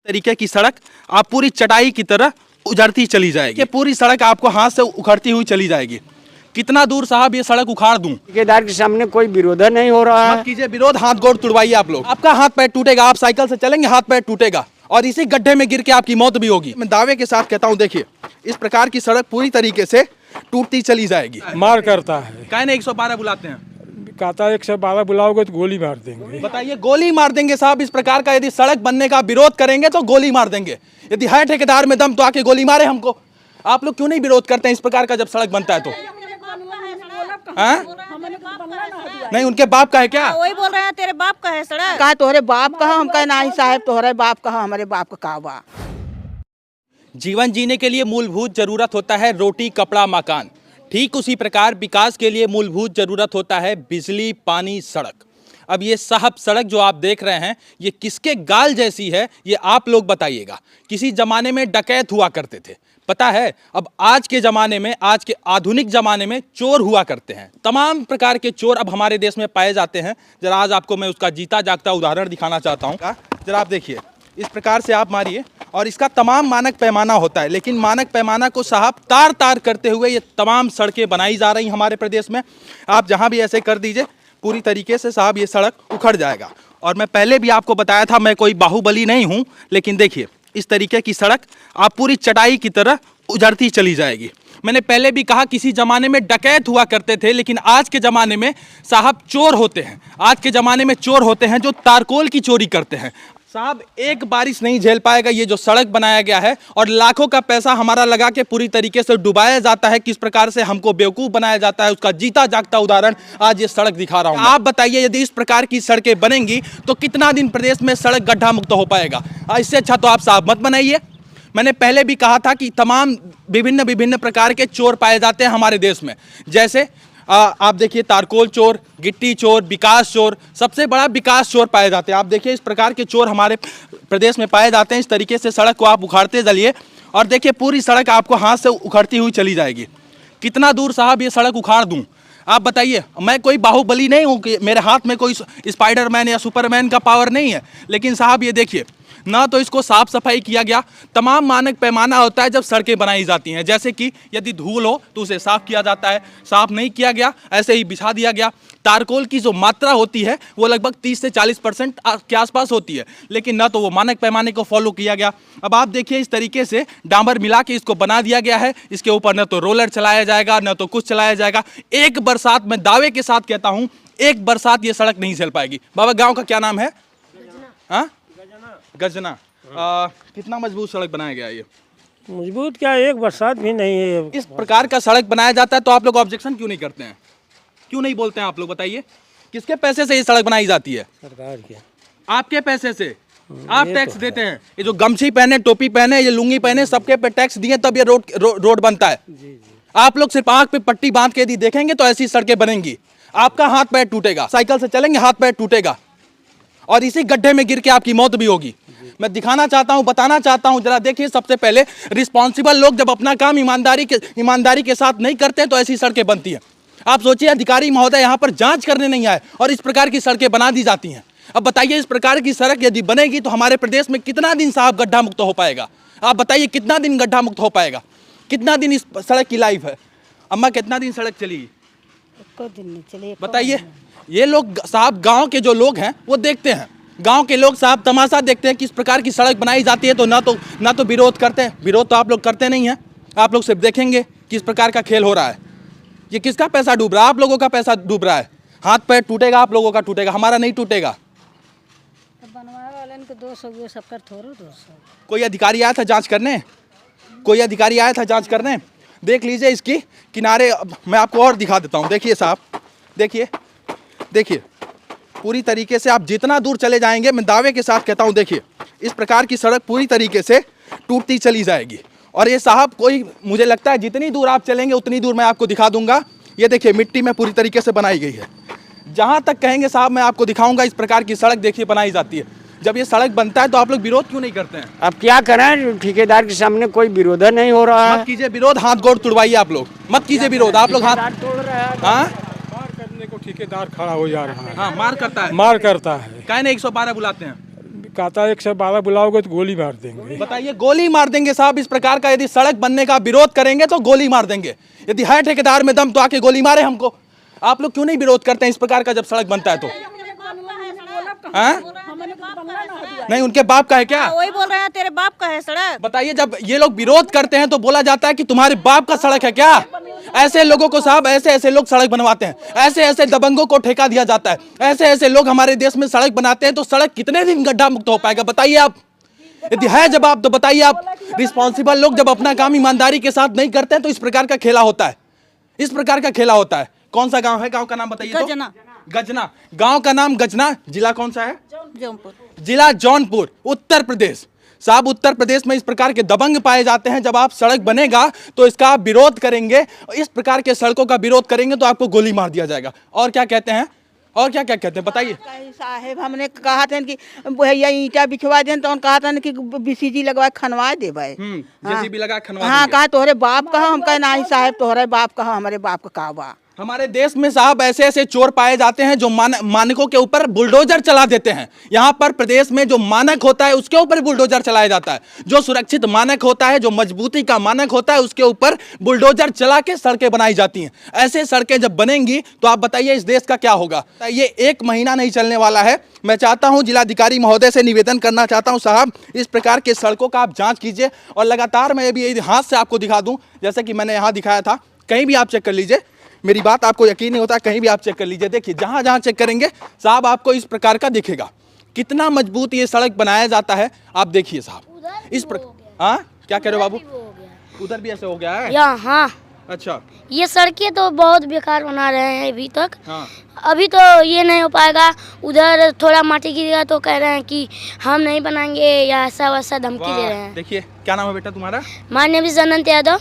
तरीके की सड़क आप पूरी चटाई की तरह उजड़ती चली जाएगी। पूरी सड़क आपको हाथ से उखड़ती हुई चली जाएगी। कितना दूर साहब ये सड़क उखाड़ दूं? ठेकेदार के सामने कोई विरोध नहीं हो रहा मत है। कीजिए विरोध, हाथ गोड़ तुड़वाइए आप लोग। आपका हाथ पैर टूटेगा, आप साइकिल से चलेंगे हाथ पैर टूटेगा और इसी गड्ढे में गिर के आपकी मौत भी होगी। मैं दावे के साथ कहता हूँ, देखिए इस प्रकार की सड़क पूरी तरीके से टूटती चली जाएगी। मार करता है, काहे ने 112 बुलाते हैं? कहता है 112 बुलाओगे तो गोली मार देंगे। बताइए, गोली मार देंगे साहब? इस प्रकार का यदि सड़क बनने का विरोध करेंगे तो गोली मार देंगे। यदि है ठेकेदार में दम तो आके गोली मारे हमको। आप लोग क्यों नहीं विरोध करते हैं इस प्रकार का जब सड़क बनता है तो? नहीं, उनके बाप का है क्या? वही बोल रहे हैं तेरे बाप का है सड़क। कहा तोहरे बाप कहा, हम कहे नहीं साहब तोहरे बाप कहा, हमारे बाप का बा। जीवन जीने के लिए मूलभूत जरूरत होता है रोटी, कपड़ा, मकान। ठीक उसी प्रकार विकास के लिए मूलभूत जरूरत होता है बिजली, पानी, सड़क। अब ये साहब सड़क जो आप देख रहे हैं ये किसके गाल जैसी है ये आप लोग बताइएगा। किसी जमाने में डकैत हुआ करते थे, पता है? अब आज के ज़माने में, आज के आधुनिक ज़माने में चोर हुआ करते हैं। तमाम प्रकार के चोर अब हमारे देश में पाए जाते हैं। जरा आज आपको मैं उसका जीता जागता उदाहरण दिखाना चाहता हूँ। जरा आप देखिए, इस प्रकार से आप मारिए और इसका तमाम मानक पैमाना होता है, लेकिन मानक पैमाना को साहब तार तार करते हुए ये तमाम सड़कें बनाई जा रही हमारे प्रदेश में। आप जहाँ भी ऐसे कर दीजिए पूरी तरीके से साहब ये सड़क उखड़ जाएगा। और मैं पहले भी आपको बताया था, मैं कोई बाहुबली नहीं हूँ, लेकिन देखिए इस तरीके की सड़क आप पूरी चटाई की तरह उजड़ती चली जाएगी। मैंने पहले भी कहा किसी ज़माने में डकैत हुआ करते थे, लेकिन आज के ज़माने में साहब चोर होते हैं। आज के ज़माने में चोर होते हैं जो तारकोल की चोरी करते हैं। साहब एक बारिश नहीं झेल पाएगा ये जो सड़क बनाया गया है, और लाखों का पैसा हमारा लगा के पूरी तरीके से डुबाया जाता है। किस प्रकार से हमको बेवकूफ़ बनाया जाता है उसका जीता जागता उदाहरण आज ये सड़क दिखा रहा हूँ। आप बताइए, यदि इस प्रकार की सड़कें बनेंगी तो कितना दिन प्रदेश में सड़क गड्ढा मुक्त हो पाएगा? इससे अच्छा तो आप साहब मत बनाइए। मैंने पहले भी कहा था कि तमाम विभिन्न प्रकार के चोर पाए जाते हैं हमारे देश में। जैसे आप देखिए तारकोल चोर, गिट्टी चोर, विकास चोर, सबसे बड़ा विकास चोर पाए जाते हैं। आप देखिए इस प्रकार के चोर हमारे प्रदेश में पाए जाते हैं। इस तरीके से सड़क को आप उखाड़ते चलिए और देखिए पूरी सड़क आपको हाथ से उखड़ती हुई चली जाएगी। कितना दूर साहब ये सड़क उखाड़ दूं? आप बताइए। मैं कोई बाहुबली नहीं हूँ कि मेरे हाथ में कोई स्पाइडरमैन या सुपरमैन का पावर नहीं है, लेकिन साहब ये देखिए ना तो इसको साफ सफाई किया गया। तमाम मानक पैमाना होता है जब सड़कें बनाई जाती हैं, जैसे कि यदि धूल हो तो उसे साफ किया जाता है, साफ नहीं किया गया ऐसे ही बिछा दिया गया। तारकोल की जो मात्रा होती है वो लगभग 30 से 40% के आसपास होती है, लेकिन ना तो वो मानक पैमाने को फॉलो किया गया। अब आप देखिए इस तरीके से डामर मिला के इसको बना दिया गया है। इसके ऊपर न तो रोलर चलाया जाएगा न तो कुछ चलाया जाएगा। एक बरसात, मैं दावे के साथ कहता हूँ, एक बरसात ये सड़क नहीं झेल पाएगी। बाबा गाँव का क्या नाम है? हाँ, गजना। कितना मजबूत सड़क बनाया गया है ये? मजबूत क्या, एक बरसात भी नहीं है। इस प्रकार का सड़क बनाया जाता है तो आप लोग ऑब्जेक्शन क्यों नहीं करते हैं? क्यों नहीं बोलते हैं आप लोग? बताइए, किसके पैसे से ये सड़क बनाई जाती है? सरकार के। आपके पैसे से। आप टैक्स देते हैं। ये जो गमछी पहने, टोपी पहने, ये लुंगी पहने, सबके पे टैक्स दिए तब ये रोड बनता है। आप लोग सिर्फ आंख पे पट्टी बांध के यदि देखेंगे तो ऐसी सड़कें बनेंगी। आपका हाथ पैर टूटेगा, साइकिल से चलेंगे हाथ पैर टूटेगा और इसी गड्ढे में गिर के आपकी मौत भी होगी। मैं दिखाना चाहता हूं, बताना चाहता हूं। जरा देखिए, सबसे पहले रिस्पॉन्सिबल लोग जब अपना काम ईमानदारी के साथ नहीं करते तो ऐसी सड़कें बनती हैं। आप सोचिए, अधिकारी महोदय यहाँ पर जांच करने नहीं आए और इस प्रकार की सड़कें बना दी जाती हैं। अब बताइए, इस प्रकार की सड़क यदि बनेगी तो हमारे प्रदेश में कितना दिन साहब गड्ढा मुक्त हो पाएगा? आप बताइए, कितना दिन गड्ढा मुक्त हो पाएगा? कितना दिन इस सड़क की लाइफ है? अम्मा, कितना दिन सड़क चलेगी? बताइए। ये लोग साहब, गाँव के जो लोग हैं वो देखते हैं। गांव के लोग साहब तमाशा देखते हैं कि इस प्रकार की सड़क बनाई जाती है तो ना तो विरोध करते हैं। विरोध तो आप लोग करते नहीं हैं। आप लोग सिर्फ देखेंगे कि इस प्रकार का खेल हो रहा है। ये किसका पैसा डूब रहा है? आप लोगों का पैसा डूब रहा है। हाथ पैर टूटेगा, आप लोगों का टूटेगा, हमारा नहीं टूटेगा। कोई अधिकारी आया था जांच करने? कोई अधिकारी आया था जांच करने? देख लीजिए इसकी किनारे, मैं आपको और दिखा देता हूँ। देखिए साहब, देखिए पूरी तरीके से आप जितना दूर चले जाएंगे, मैं दावे के साथ कहता हूं, देखिए इस प्रकार की सड़क पूरी तरीके से टूटती चली जाएगी। और ये साहब कोई, मुझे लगता है जितनी दूर आप चलेंगे उतनी दूर मैं आपको दिखा दूंगा। ये देखिए मिट्टी में पूरी तरीके से बनाई गई है। जहां तक कहेंगे साहब मैं आपको दिखाऊंगा। इस प्रकार की सड़क देखिए बनाई जाती है। जब ये सड़क बनता है तो आप लोग विरोध क्यों नहीं करते हैं? अब क्या करें, ठेकेदार के सामने कोई विरोध नहीं हो रहा है। मत कीजिए विरोध, हाथ गोड़ तुड़वाइए आप लोग। मत कीजिए विरोध, आप लोग हाथ तोड़ रहे हैं। हाँ, को ठेकेदार खड़ा हो जा रहा है। हाँ, मार करता है। मार करता है, काहे ने 112 बुलाते हैं? कहता है 112 बुलाओगे तो गोली मार देंगे। बताइए, गोली मार देंगे साहब। इस प्रकार का यदि सड़क बनने का विरोध करेंगे तो गोली मार देंगे। यदि है ठेकेदार में दम तो आके गोली मारे हमको। आप लोग क्यों नहीं विरोध करते हैं इस प्रकार का जब सड़क बनता है तो? नहीं, उनके बाप का है क्या? वही बोल रहे हैं तेरे बाप का है सड़क। बताइए, जब ये लोग विरोध करते हैं तो बोला जाता है कि तुम्हारे बाप का सड़क है क्या? ऐसे लोगों को साहब, ऐसे ऐसे लोग सड़क बनवाते हैं, ऐसे ऐसे दबंगों को ठेका दिया जाता है, ऐसे ऐसे लोग हमारे देश में सड़क बनाते हैं। तो सड़क कितने दिन गड्ढा मुक्त हो पाएगा बताइए आप? यदि है जवाब तो बताइए आप। रिस्पॉन्सिबल लोग जब अपना काम ईमानदारी के साथ नहीं करते हैं तो इस प्रकार का खेला होता है, इस प्रकार का खेला होता है। कौन सा गांव है? गांव का नाम बताइए तो। गजना। गजना, गांव का नाम गजना। जिला कौन सा है? जौनपुर। जिला जौनपुर, उत्तर प्रदेश। साहब, उत्तर प्रदेश में इस प्रकार के दबंग पाए जाते हैं। जब आप सड़क बनेगा तो इसका आप विरोध करेंगे, इस प्रकार के सड़कों का विरोध करेंगे तो आपको गोली मार दिया जाएगा। और क्या कहते हैं? और क्या क्या कहते हैं बताइए? साहेब हमने कहा था कि भैया ईटा बिछवा दें तो कहा था कि बीसीजी लगवा खनवा दे भाई। जेसीबी लगा खनवा हाँ, देंगे। कहा तोहरे बाप कहा। हम कहे नहीं साहेब तोहरे बाप कहा, हमारे बाप का कहा बा। हमारे देश में साहब ऐसे ऐसे चोर पाए जाते हैं जो मानकों के ऊपर बुलडोजर चला देते हैं। यहाँ पर प्रदेश में जो मानक होता है उसके ऊपर बुलडोजर चलाया जाता है। जो सुरक्षित मानक होता है, जो मजबूती का मानक होता है, उसके ऊपर बुलडोजर चला के सड़कें बनाई जाती हैं। ऐसे सड़कें जब बनेंगी तो आप बताइए इस देश का क्या होगा? ये 1 महीना नहीं चलने वाला है। मैं चाहता हूं, जिलाधिकारी महोदय से निवेदन करना चाहता हूं, साहब इस प्रकार के सड़कों का आप जाँच कीजिए। और लगातार मैं अभी हाथ से आपको दिखा दूँ, जैसे कि मैंने यहाँ दिखाया था, कहीं भी आप चेक कर लीजिए। मेरी बात आपको यकीन नहीं होता, कहीं भी आप चेक कर लीजिए। देखिए, जहां जहां चेक करेंगे साहब आपको इस प्रकार का दिखेगा। कितना मजबूत ये सड़क बनाया जाता है आप देखिए साहब। इस प्रकार, हाँ क्या कह रहे हो बाबू? उधर भी ऐसे हो गया है? हाँ। अच्छा, ये सड़कें तो बहुत बेकार बना रहे हैं अभी तक। हाँ। अभी तो ये नहीं हो पाएगा। उधर थोड़ा माटी गिरेगा तो कह रहे हैं कि हम नहीं बनाएंगे या ऐसा वैसा धमकी दे रहे हैं। देखिए, क्या नाम है बेटा तुम्हारा? माय नेम इज अनंत यादव।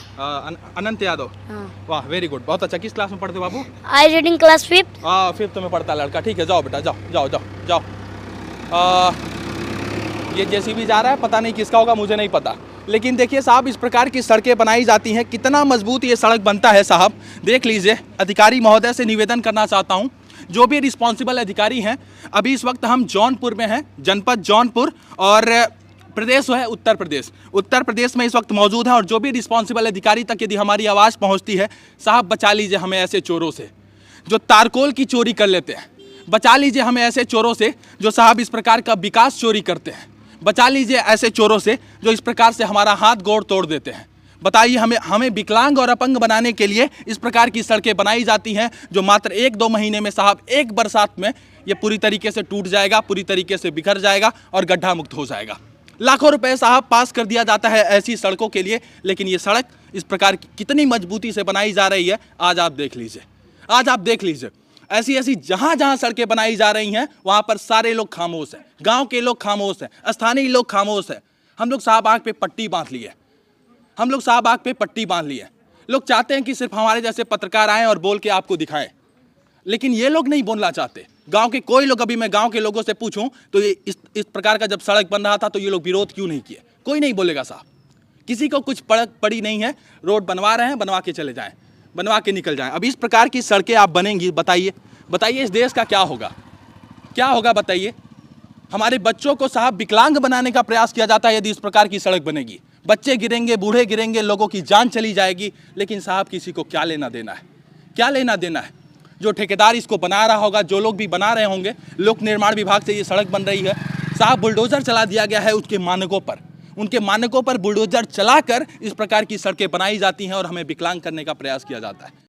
अनंत यादव। हाँ। वाह, वेरी गुड, बहुत अच्छा। किस क्लास में पढ़ते हो बाबू? I reading class 5th। 5th में पढ़ता है लड़का। ठीक है, जाओ बेटा, जाओ जाओ जाओ जाओ। ये जेसीबी जा रहा है, पता नहीं किसका होगा, मुझे नहीं पता। लेकिन देखिए साहब, इस प्रकार की सड़कें बनाई जाती हैं। कितना मजबूत ये सड़क बनता है साहब, देख लीजिए। अधिकारी महोदय से निवेदन करना चाहता हूं, जो भी रिस्पॉन्सिबल अधिकारी हैं, अभी इस वक्त हम जौनपुर में हैं, जनपद जौनपुर, और प्रदेश है उत्तर प्रदेश। उत्तर प्रदेश में इस वक्त मौजूद है। और जो भी रिस्पॉन्सिबल अधिकारी तक यदि हमारी आवाज़ पहुँचती है, साहब बचा लीजिए हमें ऐसे चोरों से जो तारकोल की चोरी कर लेते हैं। बचा लीजिए हमें ऐसे चोरों से जो साहब इस प्रकार का विकास चोरी करते हैं। बचा लीजिए ऐसे चोरों से जो इस प्रकार से हमारा हाथ गोड़ तोड़ देते हैं। बताइए, हमें विकलांग और अपंग बनाने के लिए इस प्रकार की सड़कें बनाई जाती हैं जो मात्र 1-2 महीने में साहब, एक बरसात में ये पूरी तरीके से टूट जाएगा, पूरी तरीके से बिखर जाएगा और गड्ढा मुक्त हो जाएगा। लाखों रुपए साहब पास कर दिया जाता है ऐसी सड़कों के लिए, लेकिन ये सड़क इस प्रकार की कितनी मजबूती से बनाई जा रही है, आज आप देख लीजिए। आज आप देख लीजिए, ऐसी ऐसी जहां जहां सड़कें बनाई जा रही हैं वहां पर सारे लोग खामोश हैं। गांव के लोग खामोश हैं, स्थानीय लोग खामोश हैं। हम लोग साहब आंख पे पट्टी बांध लिए, हम लोग साहब आंख पे पट्टी बांध लिए। लोग चाहते हैं कि सिर्फ हमारे जैसे पत्रकार आएं और बोल के आपको दिखाएं, लेकिन ये लोग नहीं बोलना चाहते। गांव के कोई लोग, अभी मैं गांव के लोगों से पूछूं तो ये इस प्रकार का जब सड़क बन रहा था तो ये लोग विरोध क्यों नहीं किए? कोई नहीं बोलेगा साहब, किसी को कुछ पड़ी नहीं है। रोड बनवा रहे हैं, बनवा के चले जाएं, बनवा के निकल जाएं। अब इस प्रकार की सड़कें आप बनेंगी, बताइए इस देश का क्या होगा? क्या होगा बताइए? हमारे बच्चों को साहब विकलांग बनाने का प्रयास किया जाता है। यदि इस प्रकार की सड़क बनेगी, बच्चे गिरेंगे, बूढ़े गिरेंगे, लोगों की जान चली जाएगी। लेकिन साहब किसी को क्या लेना देना है? क्या लेना देना है? जो ठेकेदार इसको बना रहा होगा, जो लोग भी बना रहे होंगे, लोक निर्माण विभाग से ये सड़क बन रही है साहब, बुलडोजर चला दिया गया है उसके मानकों पर। उनके मानकों पर बुलडोजर चलाकर इस प्रकार की सड़कें बनाई जाती हैं और हमें विकलांग करने का प्रयास किया जाता है।